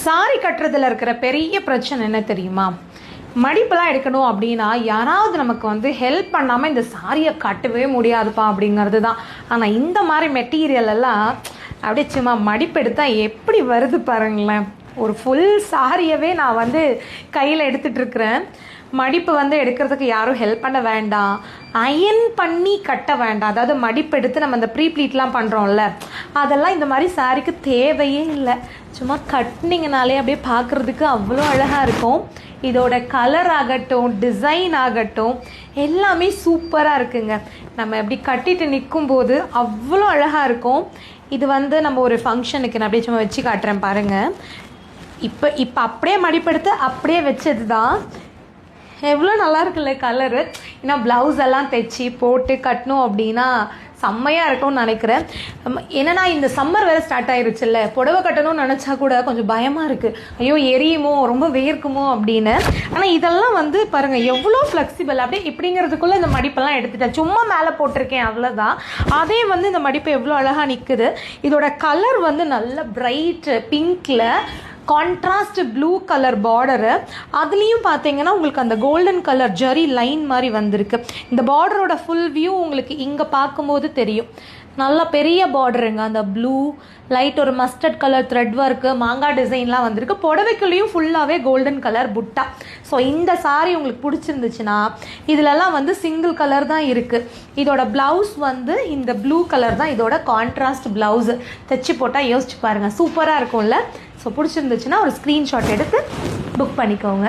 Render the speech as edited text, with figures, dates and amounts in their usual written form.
Sorry கட்டுறதுல இருக்கிற பெரிய பிரச்சனை என்ன தெரியுமா? மடிப்பெல்லாம் எடுக்கணும் அப்படின்னா யாராவது நமக்கு வந்து ஹெல்ப் பண்ணாமல் இந்த சாரியை கட்டவே முடியாதுப்பா அப்படிங்கிறது தான். ஆனால் இந்த மாதிரி மெட்டீரியல் எல்லாம் அப்படியே சும்மா மடிப்பு எடுத்தால் எப்படி வருது பாருங்களேன். ஒரு ஃபுல் சாரியவே நான் வந்து கையில் எடுத்துகிட்ருக்கிறேன். மடிப்பு வந்து எடுக்கிறதுக்கு யாரும் ஹெல்ப் பண்ண வேண்டாம், அயன் பண்ணி கட்ட வேண்டாம். அதாவது மடிப்பு எடுத்து நம்ம இந்த ப்ரீ ப்ளீட்லாம் பண்ணுறோம்ல, அதெல்லாம் இந்த மாதிரி சாரிக்கு தேவையே இல்லை. சும்மா கட்டினீங்கனாலே அப்படியே பார்க்குறதுக்கு அவ்வளோ அழகாக இருக்கும். இதோட கலர் ஆகட்டும், டிசைன் ஆகட்டும், எல்லாமே சூப்பராக இருக்குங்க. நம்ம எப்படி கட்டிட்டு நிற்கும்போது அவ்வளோ அழகாக இருக்கும். இது வந்து நம்ம ஒரு ஃபங்க்ஷனுக்கு நான் அப்படியே சும்மா வச்சு காட்டுறேன் பாருங்கள். இப்போ அப்படியே மடிப்பெடுத்து அப்படியே வச்சது தான். எவ்வளோ நல்லா இருக்குல்ல கலரு. ஏன்னா ப்ளவுஸ் எல்லாம் தைச்சி போட்டு கட்டணும் அப்படின்னா செம்மையாக இருக்கும்னு நினைக்கிறேன். என்னென்னா இந்த சம்மர் வேறு ஸ்டார்ட் ஆயிருச்சுல்ல, புடவை கட்டணும்னு நினச்சா கூட கொஞ்சம் பயமாக இருக்குது. ஐயோ எரியுமோ, ரொம்ப வேர்க்குமோ அப்படின்னு. ஆனால் இதெல்லாம் வந்து பாருங்கள் எவ்வளோ ஃப்ளெக்சிபிள். அப்படியே இப்படிங்கிறதுக்குள்ளே இந்த மடிப்பெல்லாம் எடுத்துட்டேன், சும்மா மேலே போட்டிருக்கேன் அவ்வளோதான். அதே வந்து இந்த மடிப்பு எவ்வளோ அழகாக நிற்குது. இதோட கலர் வந்து நல்ல பிரைட் பிங்க்கில் கான்ட்ராஸ்ட் ப்ளூ கலர் பார்டரு. அதுலேயும் பார்த்தீங்கன்னா உங்களுக்கு அந்த கோல்டன் கலர் ஜரி லைன் மாதிரி வந்திருக்கு. இந்த பார்டரோட ஃபுல் வியூ உங்களுக்கு இங்கே பார்க்கும்போது தெரியும். நல்லா பெரிய பார்டருங்க. அந்த ப்ளூ லைட் ஒரு மஸ்டர்ட் கலர் த்ரெட் ஒர்க்கு, மாங்காய் டிசைன்லாம் வந்திருக்கு. புடவைக்குள்ளேயும் ஃபுல்லாகவே கோல்டன் கலர் புட்டா. ஸோ இந்த சாரீ உங்களுக்கு பிடிச்சிருந்துச்சுன்னா இதிலெல்லாம் வந்து சிங்கிள் கலர் தான் இருக்குது. இதோட ப்ளவுஸ் வந்து இந்த ப்ளூ கலர் தான் இதோட கான்ட்ராஸ்ட் ப்ளவுஸு. தைச்சி போட்டால் யோசிச்சு பாருங்கள், சூப்பராக இருக்கும்ல. ஸோ பிடிச்சிருந்துச்சுன்னா ஒரு ஸ்க்ரீன்ஷாட் எடுத்து புக் பண்ணிக்கோங்க.